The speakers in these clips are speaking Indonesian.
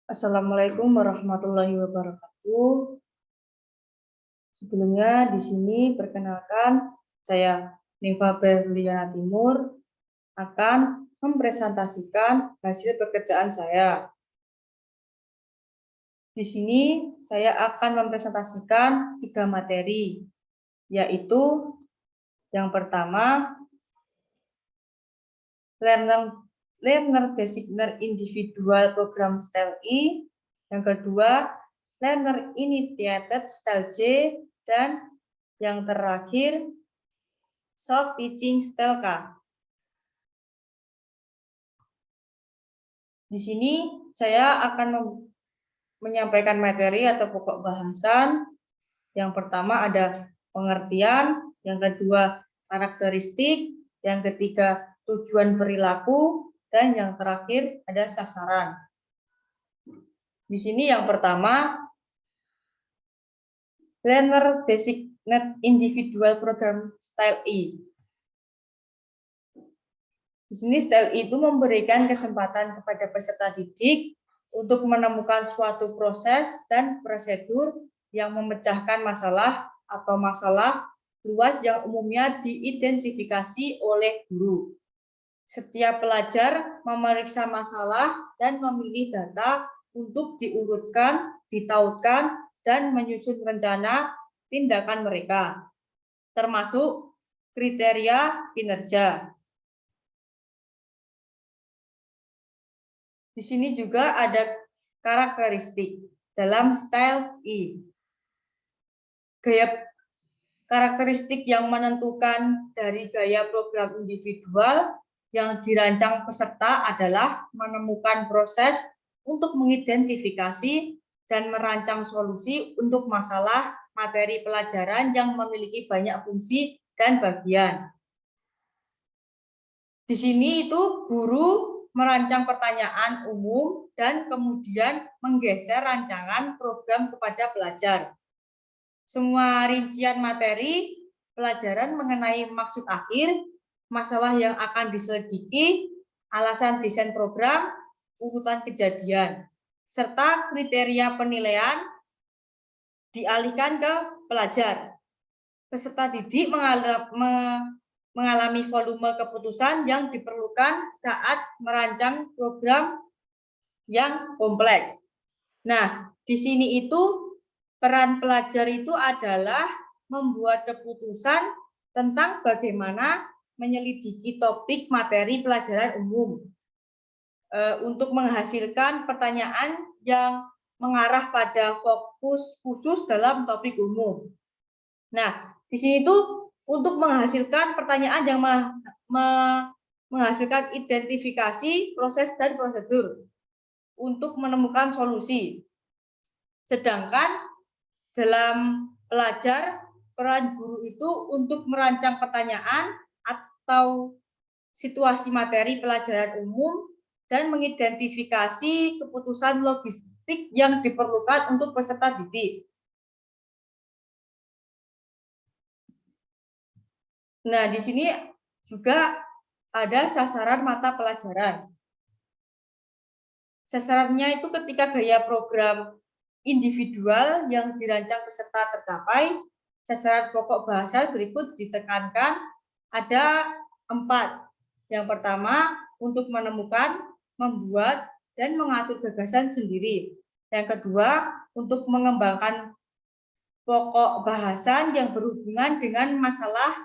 Assalamualaikum warahmatullahi wabarakatuh. Sebelumnya di sini perkenalkan saya Niva Berliana Timur akan mempresentasikan hasil pekerjaan saya. Di sini saya akan mempresentasikan 3 materi, yaitu yang pertama Learner Designer Individual Program Style E, yang kedua Learner Initiated Style J, dan yang terakhir Self Teaching Style K. Di sini saya akan menyampaikan materi atau pokok bahasan. Yang pertama ada pengertian, yang kedua karakteristik, yang ketiga tujuan perilaku, dan yang terakhir ada sasaran. Di sini yang pertama, Learner Designated Individual Program Style E. Di sini Style E itu memberikan kesempatan kepada peserta didik untuk menemukan suatu proses dan prosedur yang memecahkan masalah atau masalah luas yang umumnya diidentifikasi oleh guru. Setiap pelajar memeriksa masalah dan memilih data untuk diurutkan, ditautkan, dan menyusun rencana tindakan mereka, termasuk kriteria kinerja. Di sini juga ada karakteristik dalam style E. Gaya karakteristik yang menentukan dari gaya program individual yang dirancang peserta adalah menemukan proses untuk mengidentifikasi dan merancang solusi untuk masalah materi pelajaran yang memiliki banyak fungsi dan bagian. Di sini itu guru merancang pertanyaan umum dan kemudian menggeser rancangan program kepada pelajar. Semua rincian materi pelajaran mengenai maksud akhir, masalah yang akan diselidiki, alasan desain program, urutan kejadian, serta kriteria penilaian dialihkan ke pelajar. Peserta didik mengalami volume keputusan yang diperlukan saat merancang program yang kompleks. Nah, di sini itu peran pelajar itu adalah membuat keputusan tentang bagaimana menyelidiki topik materi pelajaran umum untuk menghasilkan pertanyaan yang mengarah pada fokus khusus dalam topik umum. Nah, di sini itu untuk menghasilkan pertanyaan yang menghasilkan identifikasi proses dan prosedur untuk menemukan solusi. Sedangkan dalam pelajar, peran guru itu untuk merancang pertanyaan atau situasi materi pelajaran umum dan mengidentifikasi keputusan logistik yang diperlukan untuk peserta didik. Nah, di sini juga ada sasaran mata pelajaran. Sasarannya itu ketika gaya program individual yang dirancang peserta tercapai, sasaran pokok bahasa berikut ditekankan ada 4. Yang pertama, untuk menemukan, membuat, dan mengatur gagasan sendiri. Yang kedua, untuk mengembangkan pokok bahasan yang berhubungan dengan masalah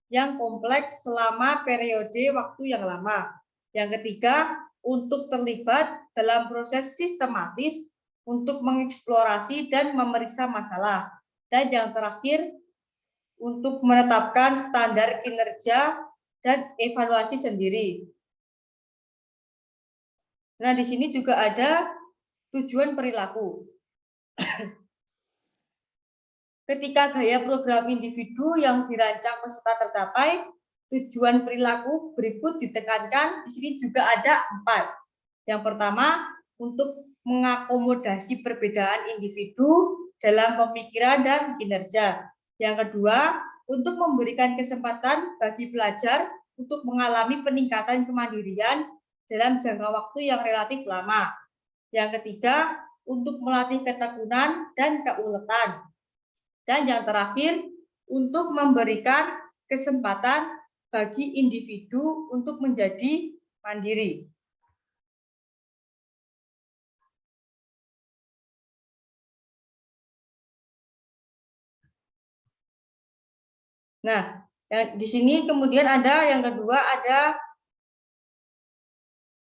yang kompleks selama periode waktu yang lama. Yang ketiga, untuk terlibat dalam proses sistematis untuk mengeksplorasi dan memeriksa masalah. Dan yang terakhir, untuk menetapkan standar kinerja dan evaluasi sendiri. Nah, di sini juga ada tujuan perilaku. Ketika gaya program individu yang dirancang peserta tercapai, tujuan perilaku berikut ditekankan. Di sini juga ada 4. Yang pertama, untuk mengakomodasi perbedaan individu dalam pemikiran dan kinerja. Yang kedua, untuk memberikan kesempatan bagi pelajar untuk mengalami peningkatan kemandirian dalam jangka waktu yang relatif lama. Yang ketiga, untuk melatih ketekunan dan keuletan. Dan yang terakhir, untuk memberikan kesempatan bagi individu untuk menjadi mandiri. Nah, di sini kemudian ada yang kedua, ada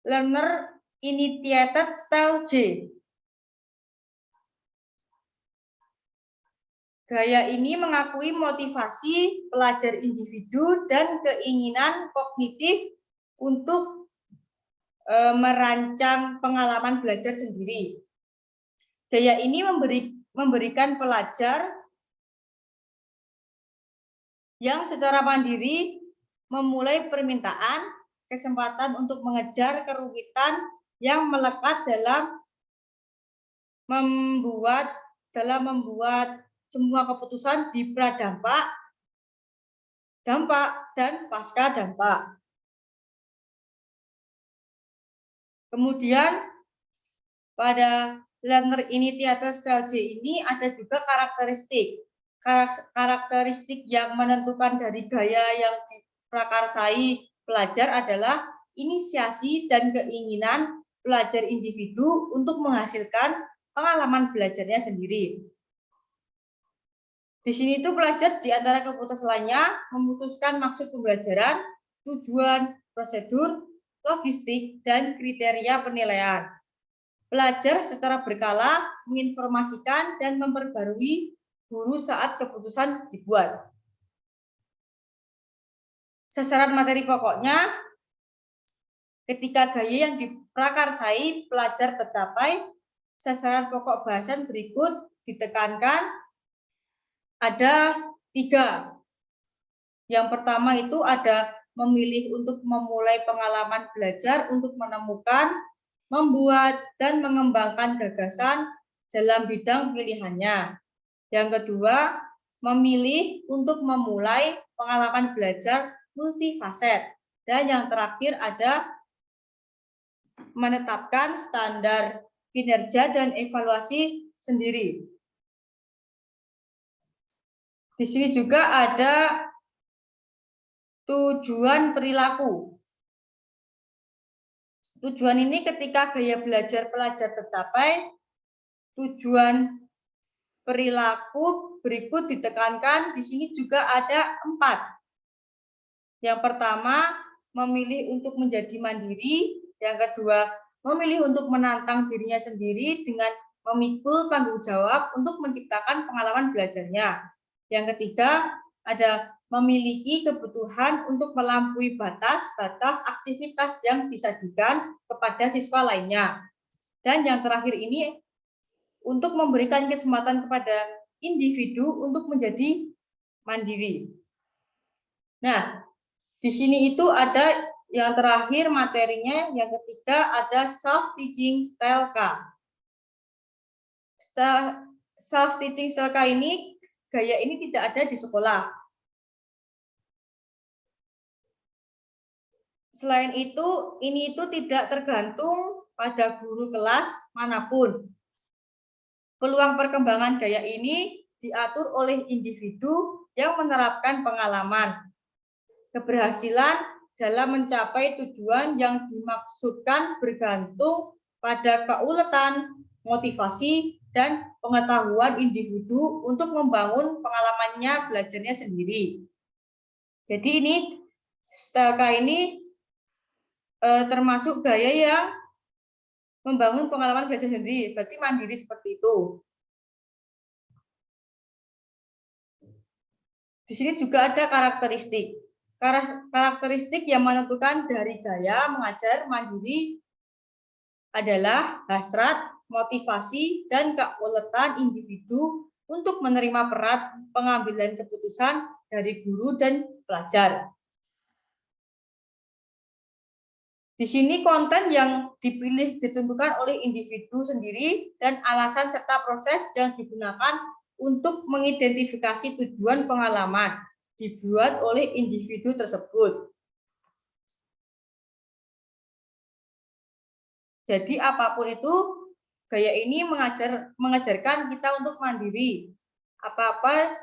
learner initiated style J. Gaya ini mengakui motivasi pelajar individu dan keinginan kognitif untuk merancang pengalaman belajar sendiri. Gaya ini memberikan pelajar yang secara mandiri memulai permintaan, kesempatan untuk mengejar kerumitan yang melekat dalam membuat semua keputusan di pradampak, dampak, dan pasca dampak. Kemudian pada learner initiated style J ini ada juga karakteristik yang menentukan dari gaya yang diprakarsai pelajar adalah inisiasi dan keinginan pelajar individu untuk menghasilkan pengalaman belajarnya sendiri. Di sini itu pelajar di antara keputusan lainnya memutuskan maksud pembelajaran, tujuan, prosedur, logistik, dan kriteria penilaian. Pelajar secara berkala menginformasikan dan memperbarui guru saat keputusan dibuat. Sasaran materi pokoknya, ketika gaya yang diprakarsai pelajar tercapai, sasaran pokok bahasan berikut ditekankan ada 3. Yang pertama itu ada memilih untuk memulai pengalaman belajar untuk menemukan, membuat, dan mengembangkan gagasan dalam bidang pilihannya. Yang kedua, memilih untuk memulai pengalaman belajar multifaset. Dan yang terakhir ada menetapkan standar kinerja dan evaluasi sendiri. Di sini juga ada tujuan perilaku. Tujuan ini ketika gaya belajar pelajar tercapai, tujuan perilaku berikut ditekankan. Di sini juga ada 4. Yang pertama, memilih untuk menjadi mandiri. Yang kedua, memilih untuk menantang dirinya sendiri dengan memikul tanggung jawab untuk menciptakan pengalaman belajarnya. Yang ketiga, ada memiliki kebutuhan untuk melampaui batas-batas aktivitas yang disajikan kepada siswa lainnya. Dan yang terakhir ini, untuk memberikan kesempatan kepada individu untuk menjadi mandiri. Nah, di sini itu ada yang terakhir materinya, yang ketiga ada self-teaching style K. Self-teaching style K ini, gaya ini tidak ada di sekolah. Selain itu, ini itu tidak tergantung pada guru kelas manapun. Peluang perkembangan gaya ini diatur oleh individu yang menerapkan pengalaman. Keberhasilan dalam mencapai tujuan yang dimaksudkan bergantung pada keuletan, motivasi, dan pengetahuan individu untuk membangun pengalamannya belajarnya sendiri. Jadi ini style K ini termasuk gaya yang membangun pengalaman belajar sendiri, berarti mandiri seperti itu. Di sini juga ada karakteristik. Karakteristik yang menentukan dari gaya mengajar mandiri adalah hasrat, motivasi, dan keuletan individu untuk menerima peran pengambilan keputusan dari guru dan pelajar. Di sini konten yang dipilih ditentukan oleh individu sendiri dan alasan serta proses yang digunakan untuk mengidentifikasi tujuan pengalaman dibuat oleh individu tersebut. Jadi apapun itu Gaya ini mengajarkan kita untuk mandiri. Apa-apa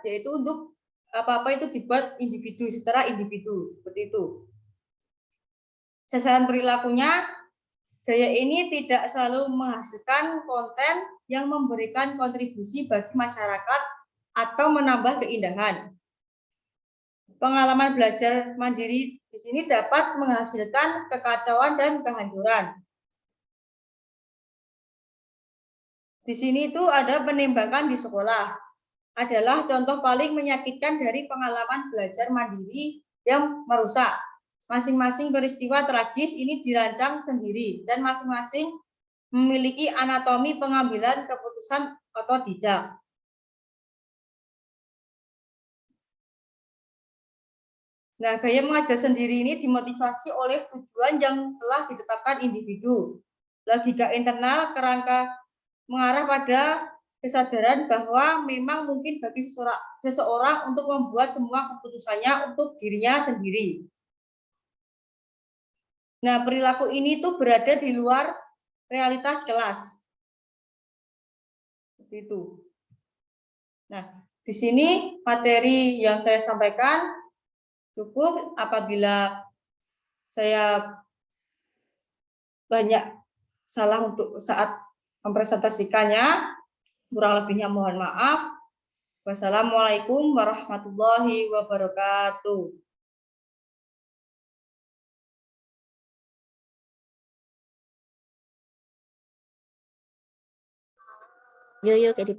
itu dibuat individu secara individu, seperti itu. Sasaran perilakunya, gaya ini tidak selalu menghasilkan konten yang memberikan kontribusi bagi masyarakat atau menambah keindahan. Pengalaman belajar mandiri di sini dapat menghasilkan kekacauan dan kehancuran. Di sini itu ada penembakan di sekolah. Adalah contoh paling menyakitkan dari pengalaman belajar mandiri yang merusak. Masing-masing peristiwa tragis ini dirancang sendiri dan masing-masing memiliki anatomi pengambilan keputusan atau tidak. Nah, gaya mengajar sendiri ini dimotivasi oleh tujuan yang telah ditetapkan individu. Logika internal kerangka mengarah pada kesadaran bahwa memang mungkin bagi seseorang untuk membuat semua keputusannya untuk dirinya sendiri. Nah, perilaku ini tuh berada di luar realitas kelas. Seperti itu. Nah, di sini materi yang saya sampaikan cukup. Apabila saya banyak salah untuk saat mempresentasikannya, kurang lebihnya mohon maaf. Wassalamualaikum warahmatullahi wabarakatuh. Yo, kayak